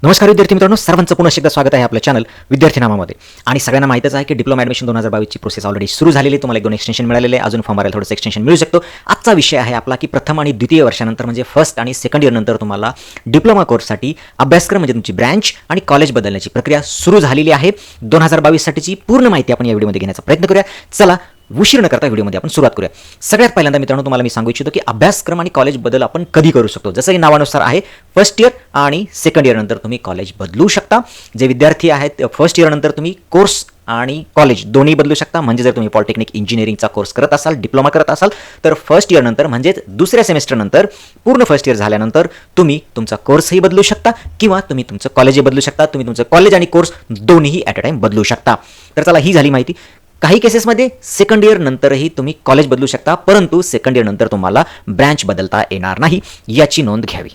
नमस्कार विद्यार्थी मित्रांनो, सर्वांचं पुन्हा एकदा स्वागत आहे आपल्या चॅनल विद्यार्थी नामामध्ये. आणि सगळ्यांना माहितीच आहे की डिप्लोमा ॲडमिशन 2022 ची प्रोसेस ऑलरेडी सुरू झालेली आहे. तुम्हाला एक दोन एक्सटेन्शन मिळालेले आहे, अजून फॉर्म भरायला थोडंसं एक्सटेन्शन मिळू शकतो. आजचा विषय आहे आपला की प्रथम आणि द्वितीय वर्षानंतर म्हणजे फर्स्ट आणि सेकंड इयर नंतर तुम्हाला डिप्लोमा कोर्ससाठी अभ्यासक्रम म्हणजे तुमची ब्रँच आणि कॉलेज बदलण्याची प्रक्रिया सुरू झालेली आहे. 2022 साठीची पूर्ण माहिती आपण या व्हिडिओमध्ये घेण्याचा प्रयत्न करूया. चला उशीर न करता व्हिडिओमध्ये आपण सुरुवात करूया. सगळ्यात पहिल्यांदा मित्रांनो तुम्हाला मी सांगू इच्छितो की अभ्यासक्रम आणि कॉलेज बदल आपण कधी करू शकतो. जसं की नावानुसार आहे, फर्स्ट इयर आणि सेकंड इयर नंतर तुम्ही कॉलेज बदलू शकता. जे विद्यार्थी आहेत फर्स्ट इयर नंतर तुम्ही कोर्स आणि कॉलेज दोन्ही बदलू शकता. म्हणजे जर तुम्ही पॉलिटेक्निक इंजिनिअरिंगचा कोर्स करत असाल, डिप्लोमा करत असाल, तर फर्स्ट इयर नंतर म्हणजेच दुसऱ्या सेमेस्टर नंतर पूर्ण फर्स्ट इयर झाल्यानंतर तुम्ही तुमचा कोर्सही बदलू शकता किंवा तुम्ही तुमचं कॉलेजही बदलू शकता. तुम्ही तुमचं कॉलेज आणि कोर्स दोन्हीही ॲट अ टाइम बदलू शकता. तर चला ही झाली माहिती. काही केसेसमध्ये सेकंड इयर नंतरही तुम्ही कॉलेज बदलू शकता, परंतु सेकंड इयर नंतर तुम्हाला ब्रँच बदलता येणार नाही, याची नोंद घ्यावी.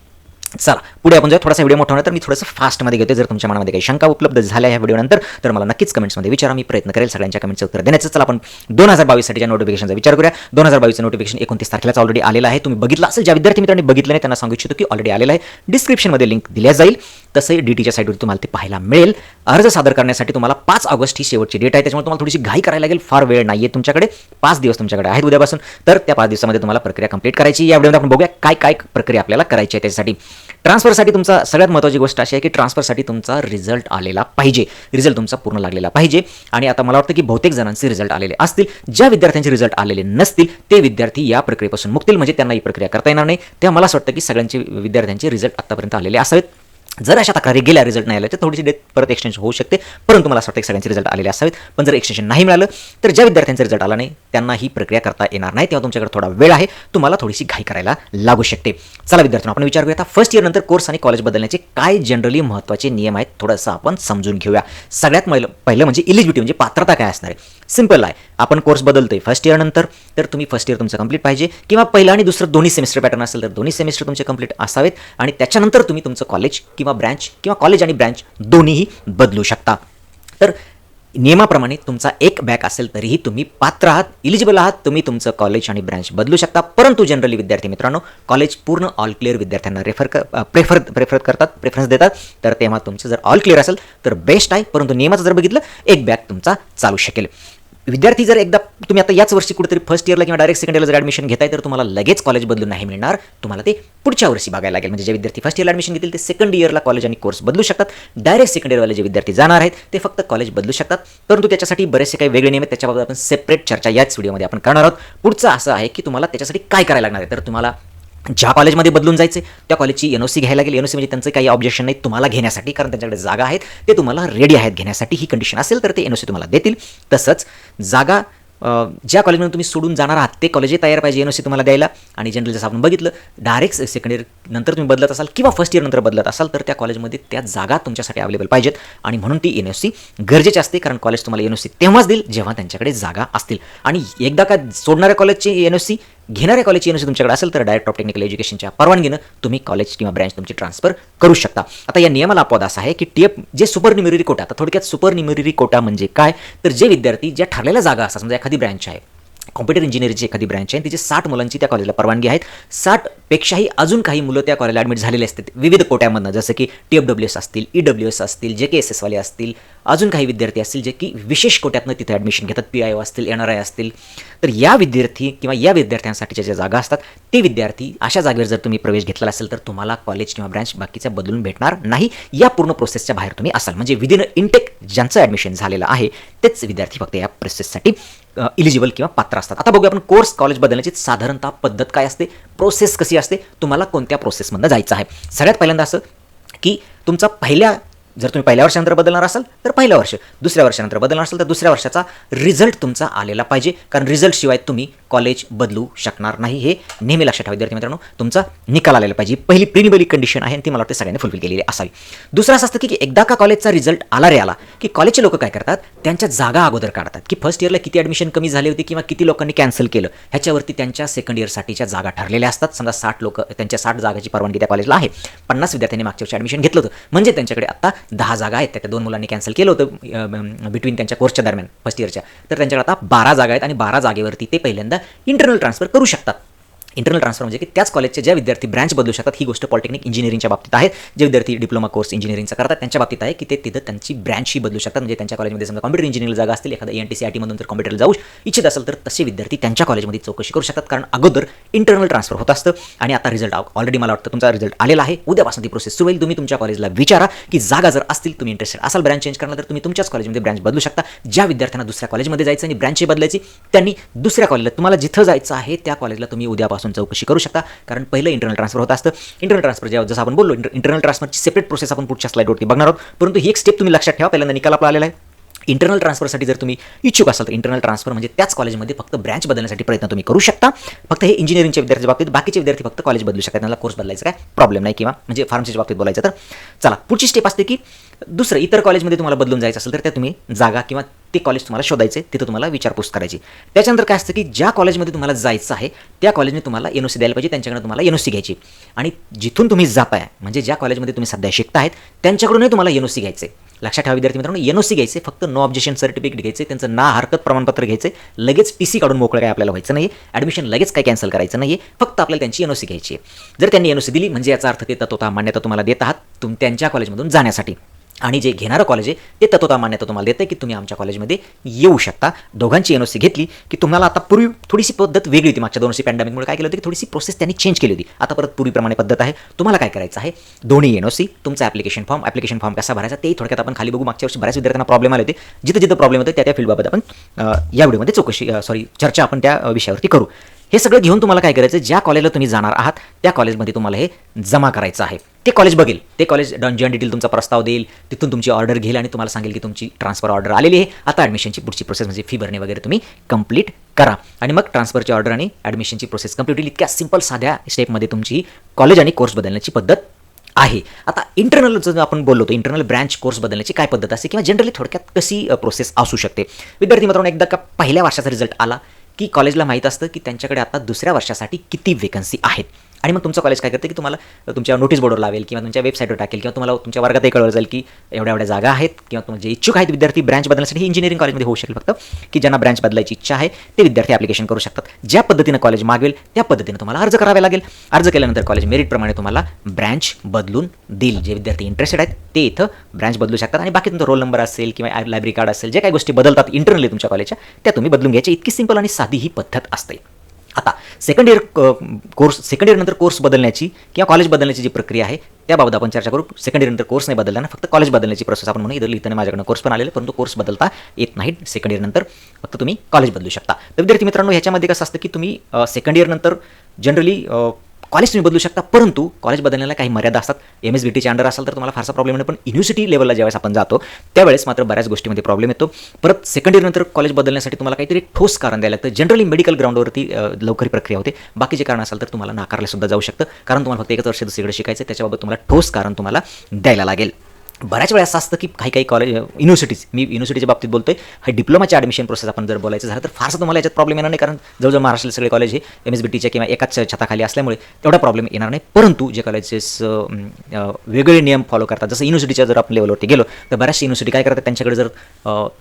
चला पुढे आपण जर थोडासा व्हिडिओ मोठा होणार तर मी थोडंसं फास्टमध्ये घेतो. जर तुमच्या मनामध्ये काही शंका उपलब्ध झाल्या ह्या व्हिडिओनंतर तर मला नक्कीच कमेंट्समध्ये विचारा, मी प्रयत्न करेल सगळ्यांच्या कमेंटचं उत्तर देण्याचं. चला आपण 2022 साठीच्या नोटिफिकेशनचा विचार करूया. 2022 नोटिफिकेशन 29 तारखेलाच ऑलरेडी आलेलं आहे. तुम्ही बघितलं असेल. ज्या विद्यार्थी मित्रांनी बघितलं नाही त्यांना सांगू इच्छितो की ऑलरेडी आलेलं आहे. डिस्क्रिप्शनमध्ये लिंक दिल्या जाईल. तसंही डीटीच्या साईटवर तुम्हाला ते पाहायला मिळेल. अर्ज सादर करण्यासाठी तुम्हाला 5 ऑगस्ट ही शेवटची डेट आहे. त्याच्यामुळे तुम्हाला थोडीशी घाई करायला लागेल. फार वेळ नाही आहे तुमच्याकडे. 5 दिवस तुमच्याकडे आहेत उद्यापासून. तर त्या 5 दिवसामध्ये तुम्हाला प्रक्रिया कंप्लीट करायची. या व्हिडिओमध्ये आपण बघूया काय काय प्रक्रिया आपल्याला करायची आहे. त्यासाठी ट्रान्सफरसाठी तुमचा सगळ्यात महत्त्वाची गोष्ट अशी आहे की ट्रान्सफरसाठी तुमचा रिझल्ट आलेला पाहिजे. रिझल्ट तुमचा पूर्ण लागलेला पाहिजे. आणि आता मला वाटतं की बहुतेक जणांचे रिझल्ट आलेले असतील. ज्या विद्यार्थ्यांचे रिझल्ट आलेले नसतील ते विद्यार्थी या प्रक्रियेपासून मुक्तील, म्हणजे त्यांना ही प्रक्रिया करता येणार नाही. तेव्हा मला असं वाटतं की सगळ्यांचे विद्यार्थ्यांचे रिझल्ट आतापर्यंत आलेले असावेत. जर अशा तक्रारी गेल्या रिझल्ट नाही आला तर थोडीशी डेट परत एक्सटेन्शन होऊ शकते, परंतु मला असं वाटतं की सगळ्यांचे रिझल्ट आलेले असावेत. पण जर एक्सटेन्शन नाही मिळालं तर ज्या विद्यार्थ्यांचा रिझल्ट आला नाही त्यांना ही प्रक्रिया करता येणार नाही. तेव्हा तुमच्याकडे थोडा वेळ आहे, तुम्हाला थोडीशी घाई करायला लागू शकते. चला विद्यार्थ्यांनो आपण विचार करूया आता फर्स्ट इयर नंतर कोर्स आणि कॉलेज बदलण्याचे काय जनरली महत्त्वाचे नियम आहेत थोडंसं आपण समजून घेऊया. सगळ्यात पहिलं म्हणजे इलिजिबिलिटी म्हणजे पात्रता काय असणार आहे. सिंपल आहे, आपण कोर्स बदलतोय फर्स्ट इयर नंतर तर तुम्ही फर्स्ट इयर तुमचं कंप्लीट पाहिजे किंवा पहिलं आणि दुसरं दोन्ही सेमिस्टर पॅटर्न असेल तर दोन्ही सेमिस्टर तुमचे कंप्लीट असावेत. आणि त्याच्यानंतर तुम्ही तुमचं कॉलेज किंवा ब्रँच किंवा कॉलेज आणि ब्रँच दोन्हीही बदलू शकता. तर नियमाप्रमाणे तुमचा एक बॅक असेल तरीही तुम्ही पात्र आहात, इलिजिबल आहात. तुम्ही तुमचं कॉलेज आणि ब्रँच बदलू शकता. परंतु जनरली विद्यार्थी मित्रांनो कॉलेज पूर्ण ऑल क्लिअर विद्यार्थ्यांना प्रेफरन्स देतात. तर तेव्हा तुमचं जर ऑल क्लिअर असेल तर बेस्ट आहे. परंतु नियमाचं जर बघितलं एक बॅक तुमचा चालू शकेल. विद्यार्थी जर एकदा तुम्ही आता याच वर्षी कुठेतरी फर्स्ट इयरला किंवा डायरेक्ट सेकंड इयरला जर ॲडमिशन घेताय तर तुम्हाला लगेच कॉलेज बदलून नाही मिळणार. तुम्हाला ते पुढच्या वर्षी बघायला लागेल. म्हणजे जे विद्यार्थी फर्स्ट इयरला ॲडमिशन घेतील ते सेकंड इयरला कॉलेज आणि कोर्स बदलू शकतात. डायरेक्ट सेकंड इयरवाले जे विद्यार्थी जाणार आहेत ते फक्त कॉलेज बदलू शकतात. परंतु त्याच्यासाठी बरेचसे काही वेगळे नियम आहेत. त्याच्याबाबत आपण सेपरेट चर्चा याच व्हिडिओमध्ये आपण करणार आहोत. पुढचं असं आहे की तुम्हाला त्याच्यासाठी काय करायला लागणार आहे. तर तुम्हाला ज्या कॉलेजमध्ये बदलून जायचे त्या कॉलेजची एनओसी घ्यायला लागेल. एनओसी म्हणजे त्यांचं काही ऑब्जेक्शन नाही तुम्हाला घेण्यासाठी, कारण त्यांच्याकडे जागा आहेत, ते तुम्हाला रेडी आहेत घेण्यासाठी. ही कंडिशन असेल तर ते एनओसी तुम्हाला देतील. तसंच जागा ज्या कॉलेजमध्ये तुम्ही सोडून जाणार आहात ते कॉलेजही तयार पाहिजे एनओसी तुम्हाला द्यायला. आणि जनरली जसं आपण बघितलं डायरेक्ट सेकंड इयर नंतर तुम्ही बदलत असाल किंवा फर्स्ट इयर नंतर बदलत असाल तर त्या कॉलेजमध्ये त्या जागा तुमच्यासाठी अवेलेबल पाहिजेत. आणि म्हणून ती एनओसी गरजेची असते, कारण कॉलेज तुम्हाला एनओसी तेव्हाच देईल जेव्हा त्यांच्याकडे जागा असतील. आणि एकदा का सोडणाऱ्या कॉलेजची एनओसी घेणाऱ्या कॉलेजची एनओसी तुमच्याकडे असेल तर डायरेक्ट ऑफ टेक्निकल एज्युकेशनच्या परवानगीनं तुम्ही कॉलेज किंवा ब्रँच तुमची ट्रान्सफर करू शकता. आता या नियमाला अपवाद असा आहे की टीएफ जे सुपर न्युमेररी कोटा, आता थोडक्यात सुपर न्युमेररी कोटा म्हणजे काय, तर जे विद्यार्थी ज्या ठरलेल्या जागा असतात, समजा एखादी ब्रँच आहे कॉम्प्युटर इंजिनिअरिंगची एखादी ब्रँच आहे, तिचे 60 मुलांची त्या कॉलेजला परवानगी आहेत. 60पेक्षाही अजून काही मुलं त्या कॉलेजला ॲडमिट झालेले असतात विविध कोट्यामधनं, जसं की TFWS असतील, EWS असतील, JKSS वाले असतील, अजून काही विद्यार्थी असतील जे की विशेष कोट्यातनं तिथे ॲडमिशन घेतात, PIO असतील, NRI असतील. तर या विद्यार्थी किंवा या विद्यार्थ्यांसाठीच्या ज्या जागा असतात ते विद्यार्थी अशा जागेवर जर तुम्ही प्रवेश घेतला असेल तर तुम्हाला कॉलेज किंवा ब्रँच बाकीच्या बदलून भेटणार नाही. या पूर्ण प्रोसेसच्या बाहेर तुम्ही असाल. म्हणजे विदिन इनटेक ज्यांचं ॲडमिशन झालेलं आहे तेच विद्यार्थी फक्त या प्रोसेससाठी इलिजिबल किंवा पात्र असतात. आता बघूया आपण कोर्स कॉलेज बदलण्याची साधारणतः पद्धत काय असते, प्रोसेस कशी असते, तुम्हाला कोणत्या प्रोसेसमधनं जायचं आहे. सगळ्यात पहिल्यांदा असं की तुमचा जर तुम्ही पहिल्या वर्षानंतर बदलणार असाल तर पहिल्या वर्ष, दुसऱ्या वर्षानंतर बदलणार असाल तर दुसऱ्या वर्षाचा रिझल्ट तुमचा आलेला पाहिजे, कारण रिझल्टशिवाय तुम्ही कॉलेज बदलू शकणार नाही. हे नेहमी लक्षात ठेवा विद्यार्थी मित्रांनो, तुमचा निकाल आलेला पाहिजे. पहिली प्रिलिमिनरी कंडिशन आहे आणि ती मला वाटतं सगळ्यांनी फुलफिल केलेली असावी. दुसरं असं असतं की एकदा का कॉलेजचा रिझल्ट आला की कॉलेजचे लोक काय करतात, त्यांच्या जागा अगोदर काढतात की फर्स्ट इयरला किती ॲडमिशन कमी झाली होती किंवा किती लोकांनी कॅन्सल केलं ह्याच्यावरती त्यांच्या सेकंड इयरसाठीच्या जागा ठरलेल्या असतात. समजा 60 लोक, त्यांच्या 60 जागाची परवानगी त्या कॉलेजला आहे, 50 विद्यार्थ्यांनी मागच्या वर्षी ॲडमिशन घेतलं होतं, म्हणजे त्यांच्याकडे आता 10 जागा आहेत. त्या 2 मुलांनी कॅन्सल केलं होतं बिटवीन त्यांच्या कोर्सच्या दरम्यान फर्स्ट इयरच्या, तर त्यांच्याकडे आता 12 जागा आहेत आणि 12 जागेवरती ते पहिल्यांदा इंटरनल ट्रान्सफर करू शकतात. इंटरनल ट्रान्सफर म्हणजे की त्याच कॉलेजचे ज्या विद्यार्थी ब्रँच बदलू शकतात. ही गोष्ट पॉलिटेक्निक इंजिनिअरिंगच्या बाबतीत आहे. जे विद्यार्थी डिप्लोमा कोर्स इंजिनिअरिंगचा करतात त्यांच्या बाबतीत आहे की ते तिथं त्यांची ब्रँचही बदलू शकतात. म्हणजे त्यांच्या कॉलेजमध्ये समजा कॉम्प्युटर इंजिनिअरिंग जागा असतील, एखादा ENT मधून जर कॉम्प्युटरला जाऊ इच्छित असेल तर तसे विद्यार्थी त्यांच्या कॉलेजमध्ये चौकशी करू शकतात. कारण अगोदर इंटरनल ट्रान्सफर होत असतं आणि आता रिझल्ट ऑलरेडी मला वाटतं तुमचा रिझल्ट आलेला आहे. उद्यापासून ती प्रोसेस सुरू होईल. तुम्ही तुमच्या कॉलेजला विचारा की जागा जर असतील, तुम्ही इंटरेस्टेड असाल ब्रँच चेंज करणार तर तुम्ही तुमच्याच कॉलेजमध्ये ब्रँच बदलू शकता. ज्या विद्यार्थ्यांना दुसऱ्या कॉलेजमध्ये जायचं आणि ब्रँच बदलायची त्यांनी दुसऱ्या कॉलेजला, तुम्हाला जिथं जायचं आहे त्या कॉलेजला तुम्ही उद्यापासून चौकशी करू शकता. कारण पहिलं इंटरनल ट्रान्सफर होत असतं. इंटरनल ट्रान्सफर जेव्हा जसं आपण बोललो इंटरनल ट्रान्सफरची सेपरेट प्रोसेस आपण पुढच्या स्लाइडवरती बघणार आहोत. परंतु ही एक स्टेप तुम्ही लक्षात ठेवा. पहिल्यांदा निकाल आपला आलेला आहे. इंटरनल ट्रान्सफरसाठी जर तुम्ही इच्छुक असाल तर इंटरनल ट्रान्सफर म्हणजे त्याच कॉलेजमध्ये फक्त ब्रँच बदलण्यासाठी प्रयत्न तुम्ही करू शकता. फक्त हे इंजिनिअरिंगच्या विद्यार्थ्यांच्या बाबतीत, बाकीचे विद्यार्थी फक्त कॉलेज बदलू शकतात. त्यांना कोर्स बदलायचा काय प्रॉब्लेम नाही. किंवा म्हणजे फार्मसीच्या बाबतीत बोलायचं तर चला पुढची स्टेप असते की दुसरं इतर कॉलेजमध्ये तुम्हाला बदलून जायचं असेल तर त्या तुम्ही जागा किंवा ते कॉलेज तुम्हाला शोधायचे, तिथं तुम्हाला विचारपूस करायची. त्याच्यानंतर काय असतं की ज्या कॉलेजमध्ये तुम्हाला जायचं आहे त्या कॉलेजने तुम्हाला NOC द्यायला पाहिजे. त्यांच्याकडे तुम्हाला NOC घ्यायची आणि जिथून तुम्ही जाताय म्हणजे ज्या कॉलेजमध्ये तुम्ही सध्या शिकतायत त्यांच्याकडूनही तुम्हाला NOC घ्यायचे. लक्षात ठेवा विद्यार्थी मित्रांनो, NOC घ्यायचे, फक्त नो ऑब्जेक्शन सर्टिफिकेट घ्यायचे, त्यांचं ना हरकत प्रमाणपत्र घ्यायचे, लगेच TC काढून मोकळं काय आपल्याला व्हायचं नाही. ॲडमिशन लगेच काय कॅन्सल करायचं नाही. फक्त आपल्याला त्यांची NOC घ्यायची आहे. जर त्यांनी NOC दिली म्हणजे याचा अर्थ ते तत्वतः मान्यता तुम्हाला देत आहात त्यांच्या कॉलेजमधून जाण्यासाठी. आणि जे घेणारं कॉलेज आहे ते तत्वतः मान्यता तुम्हाला देतं की तुम्ही आमच्या कॉलेजमध्ये येऊ शकता. दोघांची NOC घेतली की तुम्हाला आता पूर्वी थोडीशी पद्धत वेगळी होती. मागच्या 2 वर्षी पॅन्डेमिकमुळे काय केलं होतं की थोडीशी प्रोसेस त्यांनी चेंज केली होती. आता परत पूर्वीप्रमाणे पद्धत आहे. तुम्हाला काय करायचं आहे, दोन्ही NOC, तुमचा ॲप्लिकेशन फॉर्म कसा भरायचा ते थोडक्यात आपण खाली बघू. मागच्या वर्षी बऱ्याच विद्यार्थ्यांना प्रॉब्लेम आले होते. जिथं प्रॉब्लेम होते त्या फील्डबाबत आपण या व्हिडिओमध्ये चर्चा आपण त्या विषयावरती करू. हे सगळं घेऊन तुम्हाला काय करायचं, ज्या कॉलेजला तुम्ही जाणार आहात त्या कॉलेजमध्ये तुम्हाला हे जमा करायचं आहे. ते कॉलेज बघेल, ते कॉलेज जॉईन डिटेल तुमचा प्रस्ताव देईल, तिथून तुमची ऑर्डर घेईल आणि तुम्हाला सांगेल की तुमची ट्रान्सफर ऑर्डर आलेली आहे. आता ॲडमिशनची पुढची प्रोसेस म्हणजे फी भरणे वगैरे तुम्ही कंप्लीट करा आणि मग ट्रान्सफरची ऑर्डर आणि ॲडमिशनची प्रोसेस कंप्लीट होईल. इतक्या सिंपल साध्या स्टेपमध्ये तुमची कॉलेज आणि कोर्स बदलण्याची पद्धत आहे. आता इंटरनलचं आपण बोललो होतो, इंटरनल ब्रँच कोर्स बदलण्याची काय पद्धत असते किंवा जनरली थोडक्यात कशी प्रोसेस असू शकते. विद्यार्थी मित्रांनो, एकदा का पहिल्या वर्षाचा रिझल्ट आला की कॉलेजला माहीत असतं की त्यांच्याकडे आता दुसऱ्या वर्षासाठी किती वेकन्सी आहेत. आणि मग तुमचं कॉलेज काय करतं की तुम्हाला तुमच्या नोटीस बोर्डवर लावेल किंवा तुमच्या वेबसाईटवर टाकेल किंवा तुम्हाला तुमच्या वर्गातही कळवलं जाईल की एवढ्या जागा आहेत किंवा तुम्ही जे इच्छुक आहेत विद्यार्थी ब्रँच बदलण्यासाठी. इंजिनिअरिंग कॉलेजमध्ये होऊ शकेल फक्त की ज्यांना ब्रँच बदलायची इच्छा आहे ते विद्यार्थी ॲप्लिकेशन करू शकतात. ज्या पद्धतीनं कॉलेज मागवेल त्या पद्धतीनं तुम्हाला अर्ज करावे लागेल. अर्ज केल्यानंतर कॉलेज मेरिटप्रमाणे तुम्हाला ब्रँच बदलून देईल. जे विद्यार्थी इंटरेस्टेड आहेत ते इथं ब्रँच बदलू शकतात आणि बाकी तुमचा रोल नंबर असेल किंवा लायब्ररी कार्ड असेल, जे काही गोष्टी बदलतात इंटरनली तुमच्या कॉलेजच्या त्या तुम्ही बदलून घ्यायची. इतकी सिंपल आणि साधी ही पद्धत असते. आता सेकंड इयर नंतर कोर्स बदलण्याची किंवा कॉलेज बदलण्याची जी प्रक्रिया आहे त्याबाबत आपण चर्चा करू. सेकंड इयर नंतर कोर्स नाही बदलला ना, फक्त कॉलेज बदलण्याची प्रोसेस आपण म्हणून. इथं लिहिताना माझ्याकडे कोर्स पण आलेले, परंतु कोर्स बदलता येत नाही. सेकंड इयर नंतर फक्त तुम्ही कॉलेज बदलू शकता. तर विद्यार्थी मित्रांनो, ह्याच्यामध्ये कसं असतं की तुम्ही सेकंड इयर नंतर जनरली कॉलेज तुम्ही बदलू शकता, परंतु कॉलेज बदलण्याला काही मर्यादा असतात. MSBTच्या अंडर असाल तर तुम्हाला फारसा प्रॉब्लेम नाही, पण युनिव्हर्सिटी लेवलला ज्यावेळेस आपण जातो त्यावेळेस मात्र बऱ्याच गोष्टीमध्ये प्रॉब्लेम येतो. परत सेकंड इयर नंतर कॉलेज बदलण्यासाठी तुम्हाला काहीतरी ठोस कारण द्यायला लागतं. जनरली मेडिकल ग्राउंडवरती लवकर प्रक्रिया होते. बाकीचे कारण असाल तर तुम्हाला नाकारले सुद्धा जाऊ शकतं, कारण तुम्हाला फक्त एकच वर्ष दुसरीकडे शिकायचं. त्याच्याबाबत तुम्हाला ठोस कारण तुम्हाला द्यायला लागेल. बऱ्याच वेळा असं असतं की काही कॉलेज मी युनिव्हर्सिटीच्या बाबतीत बोलतोय. हा डिप्लोमाची ॲडमिशन प्रोसेस आपण जर बोलायचं झालं तर फारसं तुम्हाला याच्यात प्रॉब्लेम येणार नाही, कारण जवळजवळ महाराष्ट्रातले सगळे कॉलेज हे MSBTच्या किंवा एकाच छताखाली असल्यामुळे तेवढा प्रॉब्लेम येणार नाही. परंतु जे कॉलेजेस वेगळे नियम फॉलो करतात, जसं युनिव्हर्सिटीच्या जर आपण लेवलवरती गेलो तर बऱ्याचशा युनिव्हर्सिटी काय करतात, त्यांच्याकडे जर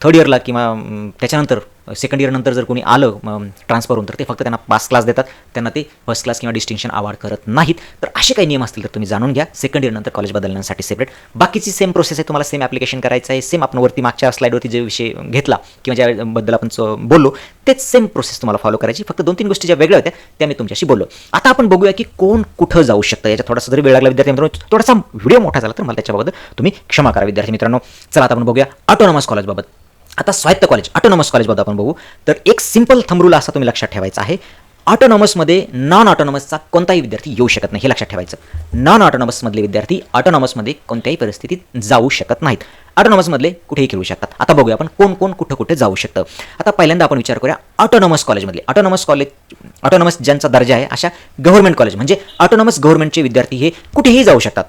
थर्ड इयरला किंवा त्याच्यानंतर सेकंड इयर नंतर जर कोणी आलं ट्रान्सफर होऊन तर ते फक्त त्यांना पास क्लास देतात, त्यांना ते फर्स्ट क्लास किंवा डिस्टिंक्शन अवॉर्ड करत नाहीत. तर असे काही नियम असतील तर तुम्ही जाणून घ्या. सेकंड इयर नंतर कॉलेज बदलण्यासाठी सेपरेट बाकीची सेम प्रोसेस आहे. तुम्हाला सेम ॲप्लिकेशन करायचं आहे. सेम आपण वरती मागच्या स्लाईडवरती जे विषय घेतला किंवा ज्याबद्दल आपण बोललो तेच सेम प्रोसेस तुम्हाला फॉलो करायची. फक्त 2-3 गोष्टी ज्या वेगळ्या होत्या त्या मी तुमच्याशी बोललो. आता आपण बघूया की कोण कुठं जाऊ शकतं. याच्यात थोडासा जरी वेळ लागला विद्यार्थी मित्रांनो, थोडासा व्हिडिओ मोठा झाला तर मला त्याच्याबाबत तुम्ही क्षमा करा विद्यार्थी मित्रांनो. चला आता आपण बघूया ऑटोनॉमस कॉलेजबाबत. आता स्वायत्त कॉलेज ऑटोनॉमस कॉलेजबद्दल आपण बघू. तर एक सिंपल थंब रूल असा तुम्ही लक्षात ठेवायचा आहे, ऑटोनॉमसमध्ये नॉन ऑटोनॉमसचा कोणताही विद्यार्थी येऊ शकत नाही. हे लक्षात ठेवायचं. नॉन ऑटोनॉमसमधले विद्यार्थी ऑटोनॉमसमध्ये कोणत्याही परिस्थितीत जाऊ शकत नाहीत. ऑटोनॉमसमधले कुठेही खेळू शकतात. आता बघूया आपण कोण कुठे जाऊ शकतं. आता पहिल्यांदा आपण विचार करूया ऑटोनॉमस कॉलेजमधले. ऑटोनॉमस ज्यांचा दर्जा आहे अशा गव्हर्नमेंट कॉलेज म्हणजे ऑटोनॉमस गव्हर्नमेंटचे विद्यार्थी हे कुठेही जाऊ शकतात.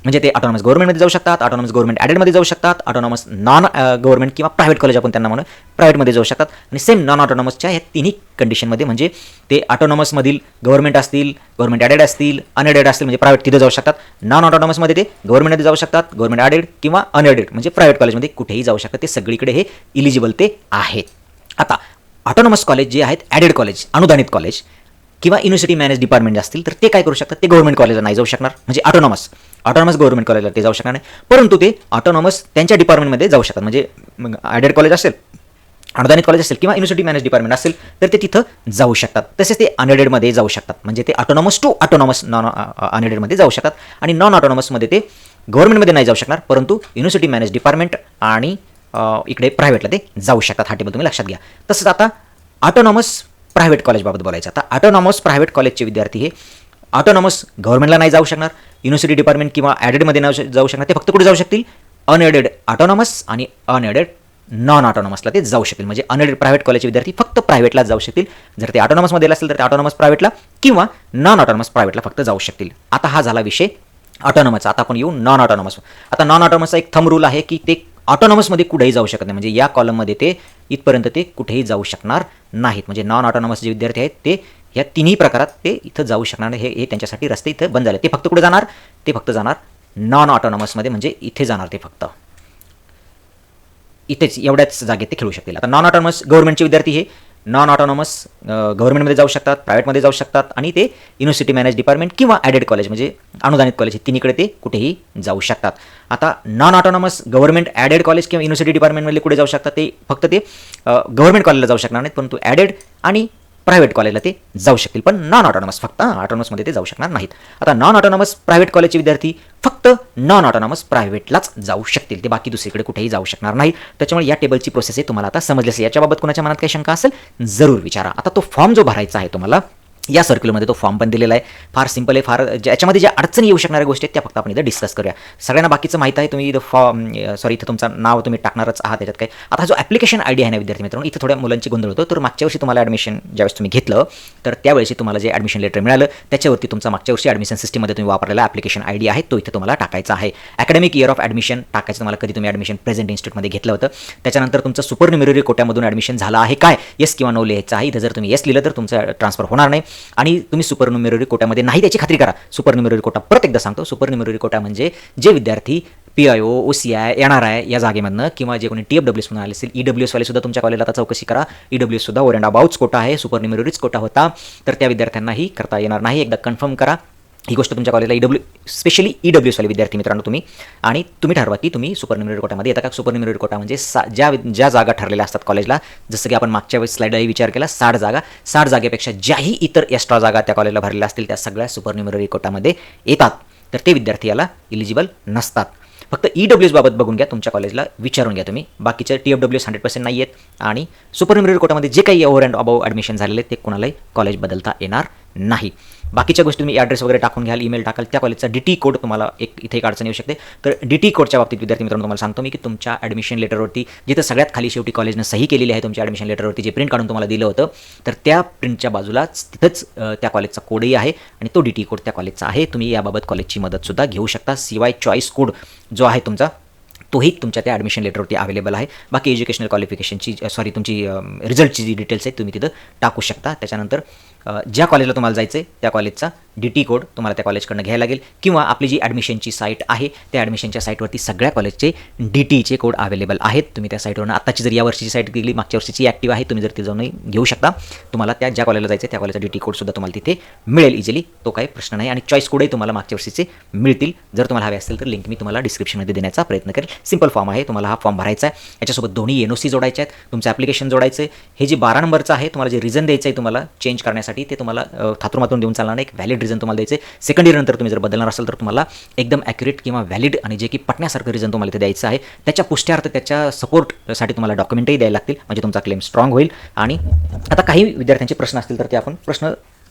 म्हणजे ते ऑटोनॉमस गव्हर्नमेंटमध्ये जाऊ शकतात, ऑटोनॉमस गव्हर्नमेंट ॲडेडमध्ये जाऊ शकतात, ऑटोनॉमस नॉन गव्हर्नमेंट किंवा प्रायव्हेट कॉलेज आपण त्यांना म्हणू प्रायव्हेटमध्ये जाऊ शकतात. आणि सेम नॉन ऑटोनॉमसच्या या तिन्ही कंडिशनमध्ये म्हणजे ते ऑटोनॉमसमधील गव्हर्नमेंट असतील, गव्हर्नमेंट ॲडेड असतील, अनएडेड असतील म्हणजे प्रायव्हेट तिथे जाऊ शकतात. नॉन ऑटोनॉमसमध्ये ते गव्हर्नमेंटमध्ये जाऊ शकतात, गव्हर्नमेंट ॲडेड किंवा अनएडेड म्हणजे प्रायव्हेट कॉलेजमध्ये कुठेही जाऊ शकतात. ते सगळीकडे हे इलिजिबल ते आहेत. आता ऑटोनॉमस कॉलेज जे आहेत ॲडेड कॉलेज अनुदानित कॉलेज किंवा युनिव्हर्सिटी मॅनेज डिपार्टमेंट असतील तर ते काय करू शकतात, ते गव्हर्नमेंट कॉलेजला नाही जाऊ शकणार, म्हणजे ऑटोनॉमस गव्हर्नमेंट कॉलेजला ते जाऊ शकणार नाही, परंतु ते ऑटोनॉमस त्यांच्या डिपार्टमेंटमध्ये जाऊ शकतात. म्हणजे ॲडेड कॉलेज असेल, अनुदानित कॉलेज असेल किंवा युनिव्हर्सिटी मॅनेज डिपार्टमेंट असेल तर ते तिथं जाऊ शकतात. तसेच ते अनएडेडमध्ये जाऊ शकतात, म्हणजे ते ऑटोनॉमस टू ऑटोनॉमस नॉन अनएडेडमध्ये जाऊ शकतात. आणि नॉन ऑटोनॉमसमध्ये ते गव्हर्नमेंटमध्ये नाही जाऊ शकणार, परंतु युनिव्हर्सिटी मॅनेज डिपार्टमेंट आणि इकडे प्रायव्हेटला ते जाऊ शकतात. हा टेबल तुम्ही लक्षात घ्या. तसंच आता ऑटोनॉमस प्रायव्हेट कॉलेजबाबत बोलायचं. आता ऑटोनॉमस प्रायव्हेट कॉलेजचे विद्यार्थी हे ऑटोनॉमस गव्हर्नमेंटला नाही जाऊ शकणार, युनिव्हर्सिटी डिपार्टमेंट किंवा ॲडेडमध्ये नाही जाऊ शकणार. ते फक्त कुठे जाऊ शकतील, अनएडेड ऑटोनॉमस आणि अनएडेड नॉन ऑटोनॉमसला ते जाऊ शकतील. म्हणजे अनएडेड प्रायव्हेट कॉलेजचे विद्यार्थी फक्त प्रायव्हेटला जाऊ शकतील. जर ते ऑटोनॉमसमध्ये असेल तर ते ऑटोनॉमस प्रायव्हेटला किंवा नॉन ऑटोनॉमस प्रायव्हेटला फक्त जाऊ शकतील. आता हा झाला विषय ऑटोनॉमसचा. आता आपण येऊ नॉन ऑटोनॉमस. आता नॉन ऑटोनॉमसचा एक थंब रूल आहे की ते ऑटोनॉमसमध्ये कुठेही जाऊ शकत नाही, म्हणजे या कॉलममध्ये ते इथपर्यंत ते कुठेही जाऊ शकणार नाहीत. म्हणजे नॉन ऑटोनॉमस जे विद्यार्थी आहेत ते या तिन्ही प्रकारात ते इथं जाऊ शकणार नाही. हे त्यांच्यासाठी रस्ते इथं बंद झाले. ते फक्त कुठे जाणार, ते फक्त जाणार नॉन ऑटोनॉमसमध्ये, म्हणजे इथे जाणार ते फक्त इथेच एवढ्याच जागेत ते खेळू शकतील. आता नॉन ऑटोनॉमस गव्हर्नमेंटचे विद्यार्थी हे नॉन ऑटोनॉमस गव्हर्नमेंटमध्ये जाऊ शकतात, प्रायव्हेटमध्ये जाऊ शकतात आणि ते युनिव्हर्सिटी मॅनेज डिपार्टमेंट किंवा ॲडेड कॉलेज म्हणजे अनुदानित कॉलेज हे तिन्हीकडे ते कुठेही जाऊ शकतात. आता non autonomous government added college किंवा युनिव्हर्सिटी डिपार्टमेंटमध्ये कुठे जाऊ शकतात, ते फक्त ते गव्हर्नमेंट कॉलेजला जाऊ शकणार नाहीत, परंतु ॲडेड आणि प्रायव्हेट कॉलेजला ते जाऊ शकतील, पण नॉन ऑटोनॉमस फक्त ऑटोनॉमसमध्ये ते जाऊ शकणार नाहीत. आता नॉन ऑटोनॉमस प्रायव्हेट कॉलेजचे विद्यार्थी फक्त नॉन ऑटोनॉमस प्रायव्हेटलाच जाऊ शकतील, ते बाकी दुसरीकडे कुठेही जाऊ शकणार नाही. त्याच्यामुळे या टेबलची प्रोसेस आहे तुम्हाला आता समजली असेल. याच्याबाबत कोणाच्या मनात काही शंका असेल जरूर विचारा. आता तो फॉर्म जो भरायचा आहे तुम्हाला या सर्क्युलरमध्ये तो फॉर्म पण दिलेला आहे. फार सिंपल आहे. फार याच्यामध्ये ज्या अडचणी येऊ शकणाऱ्या गोष्टी आहेत त्या फक्त आपण इथं डिस्कस करूया. सगळ्यांना बाकीचं माहिती आहे. तुम्ही इथं इथं तुमचं नाव तुम्ही टाकणारच आहात त्याच्यात काय. आता जो ॲप्लिकेशन आयडी आहे ना विद्यार्थी मित्रांनो, इथं थोड्या मुलांची गोंधळ होतो. तर मागच्या वर्षी तुम्हाला ॲडमिशन ज्यावेळेस तुम्ही घेतलं तर त्यावेळेस तुम्हाला जे ॲडमिशन लेटर मिळालं त्याच्यावरती तुमचा मागच्या वर्षी ॲडमिशन सिस्टममध्ये तुम्ही वापरलेला ॲप्लिकेशन आयडी आहे तो इथं तुम्हाला टाकायचा आहे. अकॅडमिक इयर ऑफ ॲडमिशन टाकायचं तुम्हाला, कधी तुम्ही ॲडमिशन प्रेझेंट इन्स्टिट्यूटमध्ये घेतलं होतं. त्याच्यानंतर तुमचं सुपरन्युमेररी कोट्यामधून ॲडमिशन झालं आहे काय, येस किंवा नो लिहायचं आहे. इथं जर तुम्ही येस लिहिलं तर तुमचं ट्रान्सफर होणार नाही. आणि तुम्ही सुपरन्युमेररी कोट्यामध्ये नाही त्याची खात्री करा. सुपरन्युमेररी कोटा परत एकदा सांगतो, सुपरन्युमेररी कोटा म्हणजे जे विद्यार्थी PIO, OCI, NRI या जागेमधनं किंवा जे कोणी TFWS म्हणून आले असेल, EWS वाले सुद्धा तुमच्या कॉलेजला आता चौकशी करा. EWS सुद्धा ओव्हर अँड अबाउट्स कोटा आहे, सुपरन्युमेररीच कोटा होता, तर त्या विद्यार्थ्यांनाही करता येणार नाही. एकदा कन्फर्म करा ही गोष्ट तुमच्या कॉलेजला स्पेशली EWS वाले विद्यार्थी मित्रांनो तुम्ही, आणि तुम्ही ठरवा की तुम्ही सुपरन्युमेररी कोटामध्ये येता का. सुपरन्युमेररी कोटा म्हणजे ज्या जागा ठरलेल्या असतात कॉलेजला, जसं की आपण मागच्या वेळेस स्लाइडलाही विचार केला, 60 जागा, 60 जागेपेक्षा ज्याही इतर एक्स्ट्रा जागा त्या कॉलेजला भरलेल्या असतील त्या सगळ्या सुपरन्युमेररी कोटामध्ये येतात. तर ते विद्यार्थी याला इलिजिबल नसतात. फक्त EWS बाबत बघून घ्या, तुमच्या कॉलेजला विचारून घ्या तुम्ही. बाकीचे TFWS 100% नाही आहेत आणि सुपरन्युमेररी कोटामध्ये जे काही ओव्हर अँड अबाव ॲडमिशन झालेले ते कोणालाही कॉलेज बदलता येणार नाही. बाकीच्या गोष्टी तुम्ही ॲड्रेस वगैरे टाकून घ्याल, ईमेल टाकाल, त्या कॉलेजचा DT कोड तुम्हाला इथे एक अडचण येऊ शकते. तर DT कोडच्या बाबतीत विद्यार्थी मित्रांनो तुम्हाला सांगतो मी की तुमच्या ॲडमिशन लेटरवरती जिथं सगळ्यात खाली शेवटी कॉलेजनं सही केलेली आहे तुमच्या ॲडमिशन लेटरवरती जे प्रिंट काढून तुम्हाला दिलं होतं, तर त्या प्रिंटच्या बाजूलाच तिथंच त्या कॉलेजचा कोडही आहे आणि तो DT कोड त्या कॉलेजचा आहे. तुम्ही याबाबत कॉलेजची मदतसुद्धा घेऊ शकता. CY चॉईस कोड जो आहे तुमचा तोही तुमच्या त्या ॲडमिशन लेटरवरती अवेलेबल आहे. बाकी एज्युकेशनल क्वालिफिकेशनची तुमची रिझल्टची जी डिटेल्स आहेत तुम्ही तिथं टाकू शकता. त्याच्यानंतर ज्या कॉलेजला तुम्हाला जायचं आहे त्या कॉलेजचा DT कोड तुम्हाला त्या कॉलेजकडनं घ्यायला लागेल किंवा आपली जी ॲडमिशनची साईट आहे त्या ॲडमिशनच्या साईटवरती सगळ्या कॉलेजचे DTचे कोड अवेलेबल आहेत. तुम्ही त्या साईटवरून आत्ताची जर या वर्षीची साईट गेली, मागच्या वर्षीची ॲक्टिव्ह आहे, तुम्ही जर ती जाऊन घेऊ शकता. तुम्हाला त्या ज्या कॉलेजला जायचं त्या कॉलेजचा DT कोडसुद्धा तुम्हाला तिथे मिळेल इझिली, तो काही प्रश्न नाही. आणि चॉईस कोडही तुम्हाला मागच्या वर्षीचे मिळतील. जर तुम्हाला हवे असेल तर लिंक मी तुम्हाला डिस्क्रिप्शनमध्ये देण्याचा प्रयत्न करेल. सिंपल फॉर्म आहे, तुम्हाला हा फॉर्म भरायचा आहे. याच्यासोबत दोन्ही NOC जोडायचे आहेत, तुमचं ॲप्लिकेशन जोडायचं आहे. हे जे 12 नंबरचं आहे तुम्हाला जे रिझन द्यायचं आहे तुम्हाला चेंज करण्यासाठी ते तुम्हाला थातुरमातून देऊन चालणार नाही. एक व्हॅलिड रिझन तुम्हाला द्यायचं आहे. सेकंड इयर नंतर तुम्ही जर बदलणार असाल तर तुम्हाला एकदम ॲक्युरेट किंवा व्हॅलिड आणि जे की पटण्यासारखं रिझन तुम्हाला इथे द्यायचं आहे. त्याच्या पुष्ट्यार्थ त्याच्या सपोर्टसाठी तुम्हाला डॉक्युमेंटही द्यायला लागतील, म्हणजे तुमचा क्लेम स्ट्रॉंग होईल. आणि आता काही विद्यार्थ्यांचे प्रश्न असतील तर ते आपण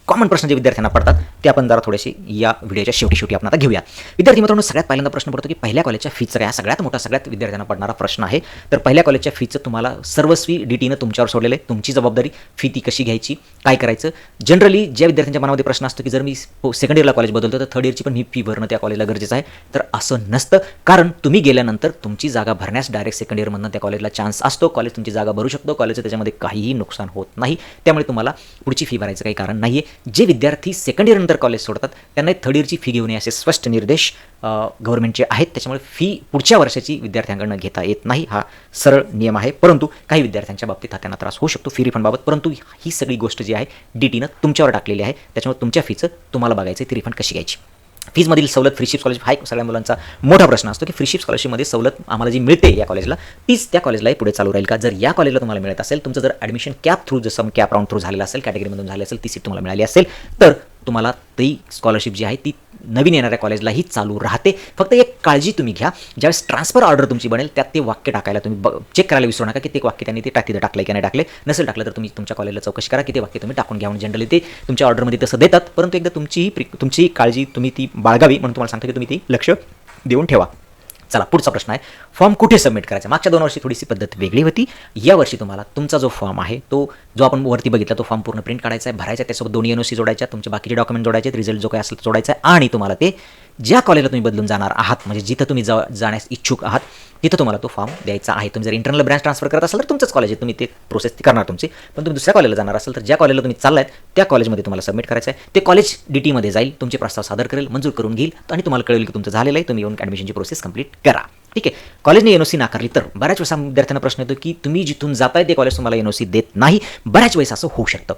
कॉमन प्रश्न जे विद्यार्थ्यांना पडतात ते आपण जरा थोडेसे या व्हिडिओच्या शेवटी आपण आता घेऊया. विद्यार्थी मित्रांनो, सगळ्यात पहिल्यांदा प्रश्न पडतो की पहिल्या कॉलेजच्या फीचं काय. सगळ्यात मोठा सगळ्यात विद्यार्थ्यांना पडणारा प्रश्न आहे. तर पहिल्या कॉलेजच्या फीचं तुम्हाला सर्वस्वी DTनं तुमच्यावर सोडलेलं आहे. तुमची जबाबदारी फी ती कशी घ्यायची, काय करायचं. जनरली ज्या विद्यार्थ्यांच्या मनामध्ये प्रश्न असतो की जर मी सेकंड इयरला कॉलेज बदलतो तर थर्ड इयरची पण मी फी भरणं त्या कॉलेजला गरजेचं आहे. तर असं नसतं, कारण तुम्ही गेल्यानंतर तुमची जागा भरण्यास डायरेक्ट सेकंड इयरमधनं त्या कॉलेजला चान्स असतो. कॉलेज तुमची जागा भरू शकतो. कॉलेजचं त्याच्यामध्ये काहीही नुकसान होत नाही. त्यामुळे तुम्हाला पुढची फी भरायचं काही कारण नाही आहे. जे विद्यार्थी सेकंड इयरनंतर कॉलेज सोडतात त्यांना थर्ड इयरची फी घेऊ नये असे स्पष्ट निर्देश गव्हर्नमेंटचे आहेत. त्याच्यामुळे फी पुढच्या वर्षाची विद्यार्थ्यांकडनं घेता येत नाही, हा सरळ नियम आहे. परंतु काही विद्यार्थ्यांच्या बाबतीत हा त्यांना त्रास होऊ शकतो फी रिफंडबाबत. परंतु ही सगळी गोष्ट जी आहे DTनं तुमच्यावर टाकलेली आहे. त्याच्यामुळे तुमच्या फीचं तुम्हाला बघायचं ती रिफंड कशी घ्यायची. फीजमधील सवलत फ्रीशिप स्कॉलरशिप हा एक सगळ्या मुलांचा मोठा प्रश्न असतो की फ्रीशिप स्कॉलरशिपमध्ये सवलत आम्हाला जी मिळते या कॉलेजला तीच त्या कॉलेजलाही पुढे चालू राहील का. जर या कॉलेजला तुम्हाला मिळत असेल, तुमचं जर ॲडमिशन कॅप थ्रू जसं कॅप राऊंड थ्रू झालेलं असेल, कॅटेगरीमधून झाले असेल, ती सीट तुम्हाला मिळाली असेल तर तुम्हाला ती स्कॉलरशिप जी आहे ती नवीन येणाऱ्या कॉलेजलाही चालू राहते. फक्त एक काळजी तुम्ही घ्या, ज्यावेळेस ट्रान्सफर ऑर्डर तुमची बनेल त्यात ते वाक्य टाकायला तुम्ही चेक करायला विसरू नका की ते वाक्य त्यांनी ते तिथं टाकलं की नाही टाकले. नसेल टाकलं तर तुम्ही तुमच्या कॉलेजला चौकशी करा की ते वाक्य तुम्ही टाकून घ्या. जनरली ते तुमच्या ऑर्डरमध्ये तसं देतात, परंतु एकदा तुमची काळजी तुम्ही ती बाळगावी म्हणून तुम्हाला सांगतो की तुम्ही ती लक्ष देऊन ठेवा. चला पुढचा प्रश्न आहे, फॉर्म कुठे सबमिट करायचा. मागच्या 2 वर्षी थोडीशी पद्धत वेगळी होती. या वर्षी तुम्हाला तुमचा जो फॉर्म आहे तो जो आपण वरती बघितला तो फॉर्म पूर्ण प्रिंट काढायचा आहे, भरायचा आहे, त्यासोबत 2 NOC जोडायच्या, तुमचे बाकीचे डॉक्युमेंट जोडायचे, रिझल्ट जो काय असेल जोडायचा आहे आणि तुम्हाला ते ज्या कॉलेजला तुम्ही बदलून जाणार आहात म्हणजे जिथं तुम्ही जाण्यास इच्छुक आहात तिथं तुम्हाला तो फॉर्म द्यायचा आहे. तुम्ही जर इंटरनल ब्रांच ट्रान्सफर करत असाल तर तुमचंच कॉलेज आहे, तुम्ही ते प्रोसेस करणार तुमची. पण तुम्ही दुसऱ्या कॉलेजला जाणार असाल तर ज्या कॉलेजला तुम्ही चाललात त्या कॉलेजमध्ये तुम्हाला सबमिट करायचं आहे. ते कॉलेज DTमध्ये जाईल, तुमचे प्रस्ताव सादर करेल, मंजूर करून घेईल आणि तुम्हाला कळेल की तुमचं झालेलं आहे, तुम्ही येऊन ॲडमिशनची प्रोसेस कंप्लीट करा. ठीक आहे. कॉलेजने NOC नाकारली तर बऱ्याच वेळेस विद्यार्थ्यांना प्रश्न येतो की तुम्ही जिथून जाताय ते कॉलेज तुम्हाला NOC देत नाही. बऱ्याच वेळेस असं होऊ शकतं.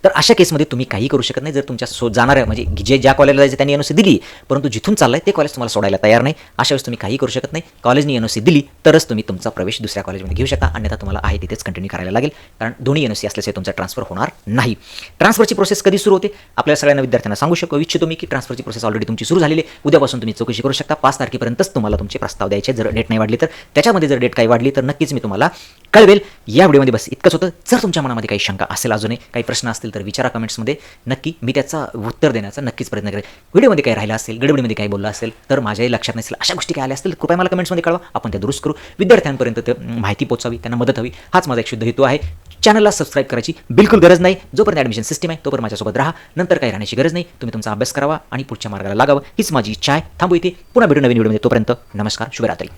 तर अशा केसमध्ये तुम्ही काही करू शकत नाही. जर तुमच्या जाणाऱ्या म्हणजे ज्या कॉलेजला जायचं त्यांनी NOC दिली, परंतु जिथून चाललाय ते कॉलेज तुम्हाला सोडायला तयार नाही, अशा वेळेस तुम्ही काही करू शकत नाही. कॉलेजने NOC दिली तरच तुम्ही तुमचा प्रवेश दुसऱ्या कॉलेजमध्ये घेऊ शकता, अन्यथा तुम्हाला आहे तिथेच कंटिन्यू करायला लागेल, कारण दोन्ही NOC असल्याचे तुमचा ट्रान्सफर होणार नाही. ट्रान्सफरची प्रोसेस कधी सुरू होते आपल्या सगळ्यांना विद्यार्थ्यांना सांगू इच्छितो मी की ट्रान्सफरची प्रोसेस ऑलरेडी तुमची सुरू झालेली आहे. उद्यापासून तुम्ही चौकशी करू शकता. 5 तारखेपर्यंतच तुम्हाला तुमचे प्रस्ताव द्यायचे. जर डेट नाही वाढली तर त्याच्यामध्ये जर डेट काही वाढली तर नक्कीच मी तुम्हाला कळवेल. या व्हिडिओमध्ये बस इतकंच होतं. जर तुमच्या मनामध्ये काही शंका असेल, अजूनही काही प्रश्न असतील तर विचारा कमेंट्समध्ये, नक्की मी त्याचा उत्तर देण्याचा नक्कीच प्रयत्न करेन. व्हिडिओमध्ये काही राहिला असेल, गडबडीमध्ये काही बोललं असेल तर माझ्याही लक्षात नसेल, अशा गोष्टी काय आल्या असतील कृपया मला कमेंट्समध्ये कळवा, आपण त्या दुरुस्त करू. विद्यार्थ्यांपर्यंत ते माहिती पोहोचावी, त्यांना मदत हवी, हाच माझा एक शुद्ध हेतू आहे. चॅनलला सबस्क्राईब करायची बिलकुल गरज नाही. जोपर्यंत ॲडमिशन सिस्टम आहे तोपर्यंत माझ्यासोबत राहा, नंतर काही राहण्याची गरज नाही. तुम्ही तुमचा अभ्यास करावा आणि पुढच्या मार्गाला लागावं हीच माझी इच्छा आहे. थांबू इथे, पुन्हा भेटू नवीन व्हिडिओमध्ये. तोपर्यंत नमस्कार, शुभरात्री.